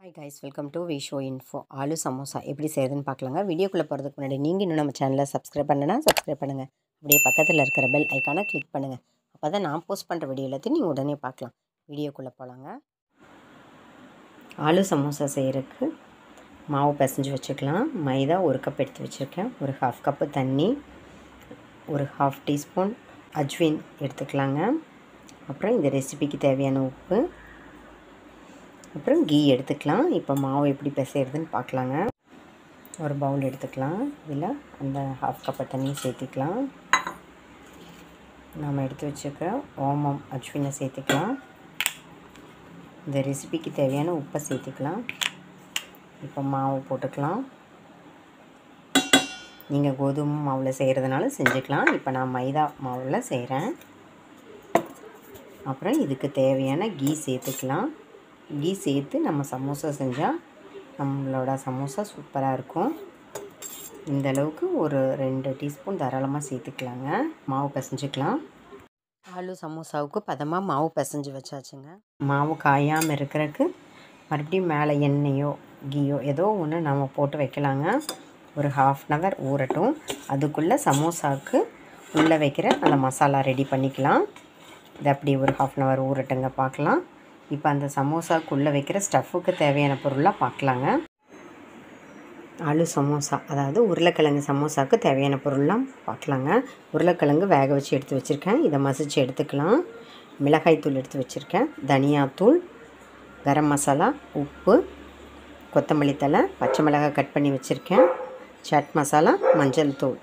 Hi guys, welcome to விஷோ info. Aloo samosa எப்படி செய்யுதுன்னு பார்க்கலாங்க. வீடியோக்குள்ளே போகிறதுக்கு முன்னாடி நீங்கள் இன்னும் நம்ம சேனலை சப்ஸ்கிரைப் பண்ணனா சப்ஸ்கிரைப் பண்ணுங்கள். அப்படியே பக்கத்தில் இருக்கிற பெல் ஐக்கானை கிளிக் பண்ணுங்கள். அப்போ தான் நான் போஸ்ட் பண்ணுற வீடியோ எல்லாத்தையும் நீங்கள் உடனே பார்க்கலாம். வீடியோக்குள்ளே போகலாங்க. ஆலு சமோசா செய்கிறதுக்கு மாவு பிசைஞ்சு வச்சுக்கலாம். மைதா 1 கப் எடுத்து வச்சுருக்கேன். ஒரு 1/2 கப்பு தண்ணி, ஒரு 1/2 டீஸ்பூன் அஜ்வின் எடுத்துக்கலாங்க. அப்புறம் இந்த ரெசிபிக்கு தேவையான உப்பு, அப்புறம் கீ எடுத்துக்கலாம். இப்போ மாவு எப்படி பிசைறதுன்னு பார்க்கலாங்க. ஒரு பவுல் எடுத்துக்கலாம். இதில் அந்த 1/2 கப்பு தண்ணி சேர்த்துக்கலாம். நாம் எடுத்து வச்சுருக்க ஓமம் அஜ்வினை சேர்த்துக்கலாம். இந்த ரெசிபிக்கு தேவையான உப்பை சேர்த்துக்கலாம். இப்போ மாவு போட்டுக்கலாம். நீங்கள் கோதுமை மாவில் செய்கிறதுனால செஞ்சுக்கலாம். இப்போ நான் மைதா மாவில் செய்கிறேன். அப்புறம் இதுக்கு தேவையான கீ சேர்த்துக்கலாம். கீ சேர்த்து நம்ம சமோசா செஞ்சால் நம்மளோட சமோசா சூப்பராக இருக்கும். இந்த அளவுக்கு ஒரு 2 டீஸ்பூன் தாராளமாக சேர்த்துக்கலாங்க. மாவு பிசைஞ்சிக்கலாம். ஆலு சமோசாவுக்கு பதமாக மாவு பிசைஞ்சு வச்சாச்சுங்க. மாவு காயாமல் இருக்கிறதுக்கு மறுபடியும் மேலே எண்ணெயோ கீயோ ஏதோ ஒன்று நம்ம போட்டு வைக்கலாங்க. ஒரு 1/2 அன் ஹவர் ஊறட்டும். அதுக்குள்ளே சமோசாவுக்கு உள்ளே வைக்கிற அந்த மசாலா ரெடி பண்ணிக்கலாம். இது அப்படி ஒரு 1/2 அன் ஹவர் ஊறட்டுங்க, பார்க்கலாம். இப்போ அந்த சமோசாக்குள்ளே வைக்கிற ஸ்டஃப்புக்கு தேவையான பொருளாக பார்க்கலாங்க. ஆலு சமோசா, அதாவது உருளைக்கிழங்கு சமோசாவுக்கு தேவையான பொருள்லாம் பார்க்கலாங்க. உருளைக்கிழங்கு வேக வச்சு எடுத்து வச்சுருக்கேன். இதை மசிச்சு எடுத்துக்கலாம். மிளகாய்த்தூள் எடுத்து வச்சுருக்கேன். தனியாத்தூள், கரம் மசாலா, உப்பு, கொத்தமல்லி தழை, பச்சை மிளகாய் கட் பண்ணி வச்சுருக்கேன், சாட் மசாலா, மஞ்சள் தூள்.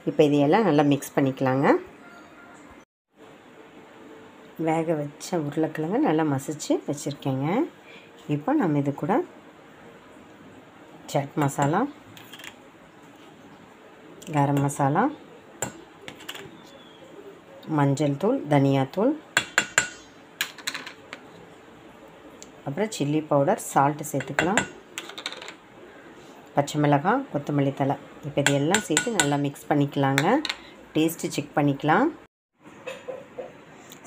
இப்போ இதையெல்லாம் நல்லா மிக்ஸ் பண்ணிக்கலாங்க. வேக வச்ச உருளைக்கிழங்கு நல்லா மசிச்சு வச்சுருக்கேங்க. இப்போ நம்ம இது கூட சாட் மசாலா, கரம் மசாலா, மஞ்சள் தூள், தனியாத்தூள், அப்புறம் சில்லி பவுடர், சால்ட்டு சேர்த்துக்கலாம். பச்சை மிளகாய், கொத்தமல்லி தழை. இப்போ இதையெல்லாம் சேர்த்து நல்லா மிக்ஸ் பண்ணிக்கலாங்க. டேஸ்ட்டு செக் பண்ணிக்கலாம்.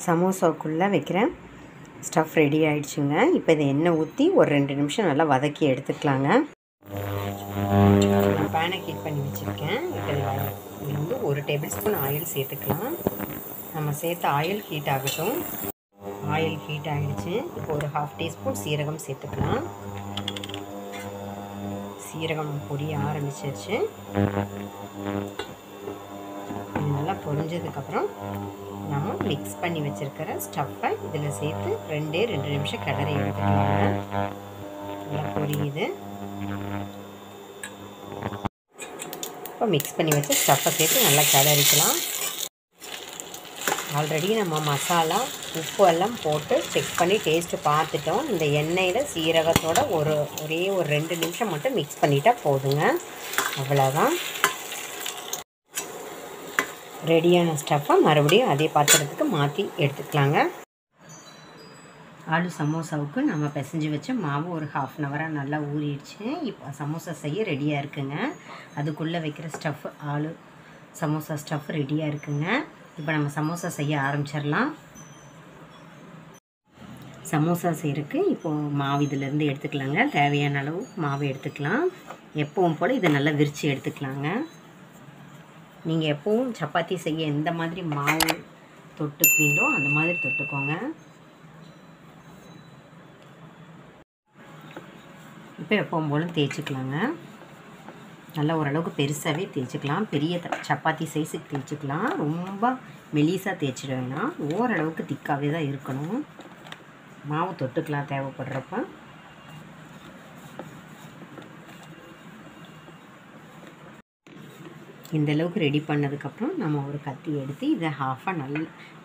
சமோசாவுக்குள்ளே வைக்கிற ஸ்டஃப் ரெடி ஆகிடுச்சுங்க. இப்போ இதை எண்ணெய் ஊற்றி ஒரு 2 நிமிஷம் நல்லா வதக்கி எடுத்துக்கலாங்க. நான் பேனை ஹீட் பண்ணி வச்சுருக்கேன். இப்போ இதில் வந்து 1 டேபிள் ஸ்பூன் ஆயில் சேர்த்துக்கலாம். நம்ம சேர்த்த ஆயில் ஹீட் ஆகட்டும். ஆயில் ஹீட் ஆகிடுச்சு. இப்போ ஒரு 1/2 டீஸ்பூன் சீரகம் சேர்த்துக்கலாம். சீரகம் பொரிய ஆரம்பிச்சிருச்சு. இது நல்லா பொரிஞ்சதுக்கப்புறம் நம்ம மிக்ஸ் பண்ணி வச்சுருக்கிற ஸ்டஃப்பை இதில் சேர்த்து 2 நிமிஷம் கிளறி எடுத்துக்கலாங்க. நல்லா பொரியுது. இப்போ மிக்ஸ் பண்ணி வச்சு ஸ்டஃப்பை சேர்த்து நல்லா கிளறிக்கலாம். ஆல்ரெடி நம்ம மசாலா உப்பு எல்லாம் போட்டு செக் பண்ணி டேஸ்ட்டு பார்த்துட்டோம். இந்த எண்ணெயில் சீரகத்தோட ஒரே ஒரு 2 நிமிஷம் மட்டும் மிக்ஸ் பண்ணிட்டால் போதுங்க. அவ்வளோதான். ரெடியான ஸ்டஃப்பை மறுபடியும் அதே பாத்திரத்துக்கு மாற்றி எடுத்துக்கலாங்க. ஆலு சமோசாவுக்கு நம்ம பிசைஞ்சு வச்ச மாவு ஒரு 1/2 அன் ஹவராக நல்லா ஊறிடுச்சு. இப்போ சமோசா செய்ய ரெடியாக இருக்குங்க. அதுக்குள்ளே வைக்கிற ஸ்டஃப் ஆலு சமோசா ஸ்டஃப் ரெடியாக இருக்குங்க. இப்போ நம்ம சமோசா செய்ய ஆரம்பிச்சிடலாம். சமோசா செய்கிறதுக்கு இப்போது மாவு இதிலேருந்து எடுத்துக்கலாங்க. தேவையான அளவு மாவு எடுத்துக்கலாம். எப்பவும் போல் இதை நல்லா விரித்து எடுத்துக்கலாங்க. நீங்கள் எப்பவும் சப்பாத்தி செய்ய எந்த மாதிரி மாவு தொட்டுக்குவீங்களோ அந்த மாதிரி தொட்டுக்கோங்க. இப்போ எப்பவும் போல் தேய்ச்சிக்கலாங்க. நல்லா ஓரளவுக்கு பெருசாகவே தேய்ச்சிக்கலாம். பெரிய சப்பாத்தி சைஸுக்கு தேய்ச்சிக்கலாம். ரொம்ப மெலிசாக தேய்ச்சிட வேணாம். ஓரளவுக்கு திக்காகவே தான் இருக்கணும். மாவு தொட்டுக்கலாம் தேவைப்படுறப்ப. இந்த அளவுக்கு ரெடி பண்ணதுக்கப்புறம் நம்ம ஒரு கத்தி எடுத்து இதை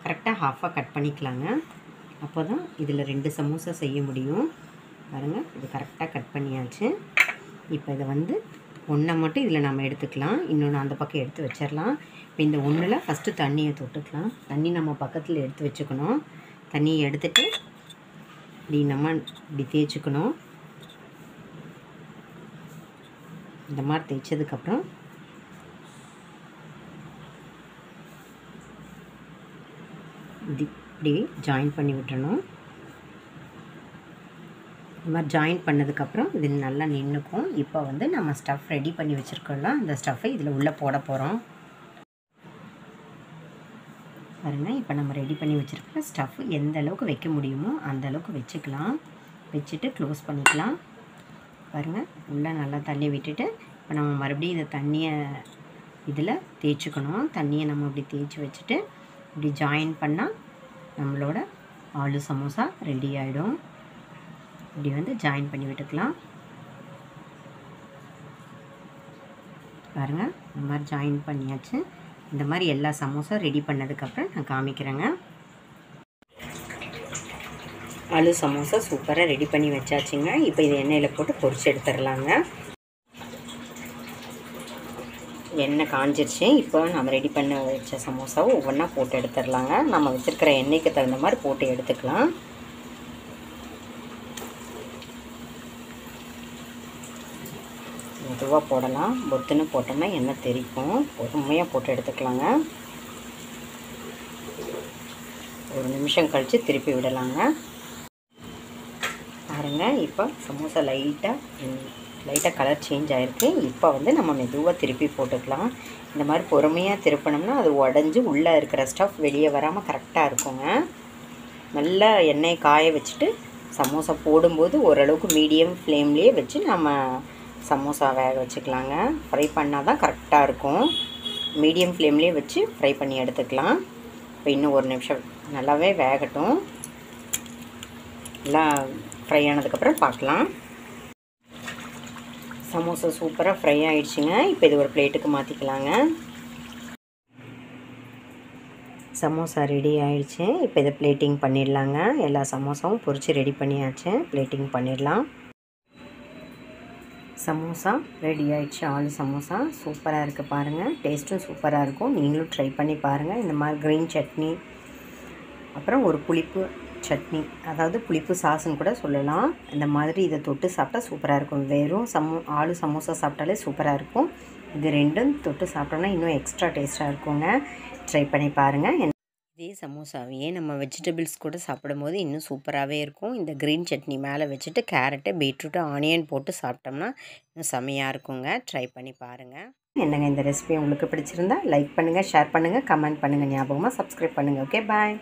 கரெக்டாக ஹாஃபாக கட் பண்ணிக்கலாங்க. அப்போ தான் இதில் 2 சமோசா செய்ய முடியும். பாருங்கள், இது கரெக்டாக கட் பண்ணியாச்சு. இப்போ இதை வந்து ஒன்றை மட்டும் இதில் நம்ம எடுத்துக்கலாம். இன்னொன்று அந்த பக்கம் எடுத்து வச்சிடலாம். இப்போ இந்த ஒன்றில் ஃபஸ்ட்டு தண்ணியை தொட்டுக்கலாம். தண்ணி நம்ம பக்கத்தில் எடுத்து வச்சுக்கணும். தண்ணியை எடுத்துகிட்டு இப்படி தேய்ச்சிக்கணும். இந்த மாதிரி தேய்ச்சதுக்கப்புறம் இப்படி ஜாயின் பண்ணி விட்டுறணும். இந்த மாதிரி ஜாயின் பண்ணதுக்கப்புறம் இது நல்லா நின்றுக்கும். இப்போ வந்து நம்ம ஸ்டஃப் ரெடி பண்ணி வச்சுருக்கோம்ல, அந்த ஸ்டஃப்பை இதில் உள்ளே போட போகிறோம். பாருங்கள், இப்போ நம்ம ரெடி பண்ணி வச்சுருக்கிற ஸ்டஃப் எந்த அளவுக்கு வைக்க முடியுமோ அந்த அளவுக்கு வச்சுக்கலாம். வச்சுட்டு க்ளோஸ் பண்ணிக்கலாம். பாருங்கள், உள்ளே நல்லா தண்ணி விட்டுட்டு இப்போ நம்ம மறுபடியும் இந்த தண்ணியை இதில் தேய்ச்சிக்கணும். தண்ணியை நம்ம இப்படி தேய்ச்சி வச்சுட்டு இப்படி ஜாயின் பண்ணால் நம்மளோட ஆலு சமோசா ரெடி ஆகிடும். இப்படி வந்து ஜாயின் பண்ணி விட்டுக்கலாம். பாருங்கள், இந்த மாதிரி ஜாயின் பண்ணியாச்சு. இந்த மாதிரி எல்லா சமோசா ரெடி பண்ணதுக்கப்புறம் நான் காமிக்கிறேங்க. ஆலு சமோசா சூப்பராக ரெடி பண்ணி வச்சாச்சுங்க. இப்போ இது எண்ணெயில் போட்டு பொரிச்சு எடுத்துடலாங்க. எண்ணெய் காஞ்சிருச்சு. இப்போ நம்ம ரெடி பண்ண வச்ச சமோசாவை ஒவ்வொன்றா போட்டு எடுத்துடலாங்க. நம்ம வச்சுருக்கிற எண்ணெய்க்கு தகுந்த மாதிரி போட்டு எடுத்துக்கலாம். மெதுவாக போடலாம். பொத்துன்னு போட்டோம்னா எண்ணெய் தெரிக்கும். பொறுமையாக போட்டு எடுத்துக்கலாங்க. ஒரு நிமிஷம் கழித்து திருப்பி விடலாங்க. பாருங்கள், இப்போ சமோசா லைட்டாக கலர் சேஞ்ச் ஆகிருக்கு. இப்போ வந்து நம்ம மெதுவாக திருப்பி போட்டுக்கலாம். இந்த மாதிரி பொறுமையாக திருப்பினோம்னா அது உடஞ்சி உள்ளே இருக்கிற ஸ்டஃப் வெளியே வராமல் கரெக்டாக இருக்குங்க. நல்லா எண்ணெயை காய வச்சுட்டு சமோசா போடும்போது ஓரளவுக்கு மீடியம் ஃப்ளேம்லேயே வச்சு நம்ம சமோசா வேக வச்சுக்கலாங்க. ஃப்ரை பண்ணால் தான் கரெக்டாக இருக்கும். மீடியம் ஃப்ளேம்லேயே வச்சு ஃப்ரை பண்ணி எடுத்துக்கலாம். இப்போ இன்னும் ஒரு நிமிஷம் நல்லாவே வேகட்டும். நல்லா ஃப்ரை ஆனதுக்கப்புறம் பார்க்கலாம். சமோசா சூப்பராக ஃப்ரை ஆகிடுச்சுங்க. இப்போ இது ஒரு பிளேட்டுக்கு மாற்றிக்கலாங்க. சமோசா ரெடி ஆகிடுச்சு. இப்போ இதை பிளேட்டிங் பண்ணிடலாங்க. எல்லா சமோசாவும் பொரித்து ரெடி பண்ணியாச்சு. பிளேட்டிங் பண்ணிடலாம். சமோசா ரெடி ஆகிடுச்சு. ஆலு சமோசா சூப்பராக இருக்குது. பாருங்கள், டேஸ்ட்டும் சூப்பராக இருக்கும். நீங்களும் ட்ரை பண்ணி பாருங்கள். இந்த மாதிரி க்ரீன் சட்னி, அப்புறம் ஒரு புளிப்பு சட்னி, அதாவது புளிப்பு சாஸ்ன்னு கூட சொல்லலாம். இந்த மாதிரி இதை தொட்டு சாப்பிட்டா சூப்பராக இருக்கும். வெறும் ஆலு சமோசா சாப்பிட்டாலே சூப்பராக இருக்கும். இது ரெண்டும் தொட்டு சாப்பிட்டோம்னா இன்னும் எக்ஸ்ட்ரா டேஸ்ட்டாக இருக்குங்க. ட்ரை பண்ணி பாருங்கள். இதே சமோசாவையே நம்ம வெஜிடபிள்ஸ் கூட சாப்பிடும்போது இன்னும் சூப்பராகவே இருக்கும். இந்த க்ரீன் சட்னி மேலே வச்சுட்டு கேரட்டு, பீட்ரூட்டு, ஆனியன் போட்டு சாப்பிட்டோம்னா இன்னும் செம்மையாக இருக்குங்க. ட்ரை பண்ணி பாருங்கள். என்னங்க, இந்த ரெசிபி உங்களுக்கு பிடிச்சிருந்தா லைக் பண்ணுங்கள், ஷேர் பண்ணுங்கள், கமெண்ட் பண்ணுங்கள். ஞாபகமாக சப்ஸ்கிரைப் பண்ணுங்கள். ஓகே, பாய்.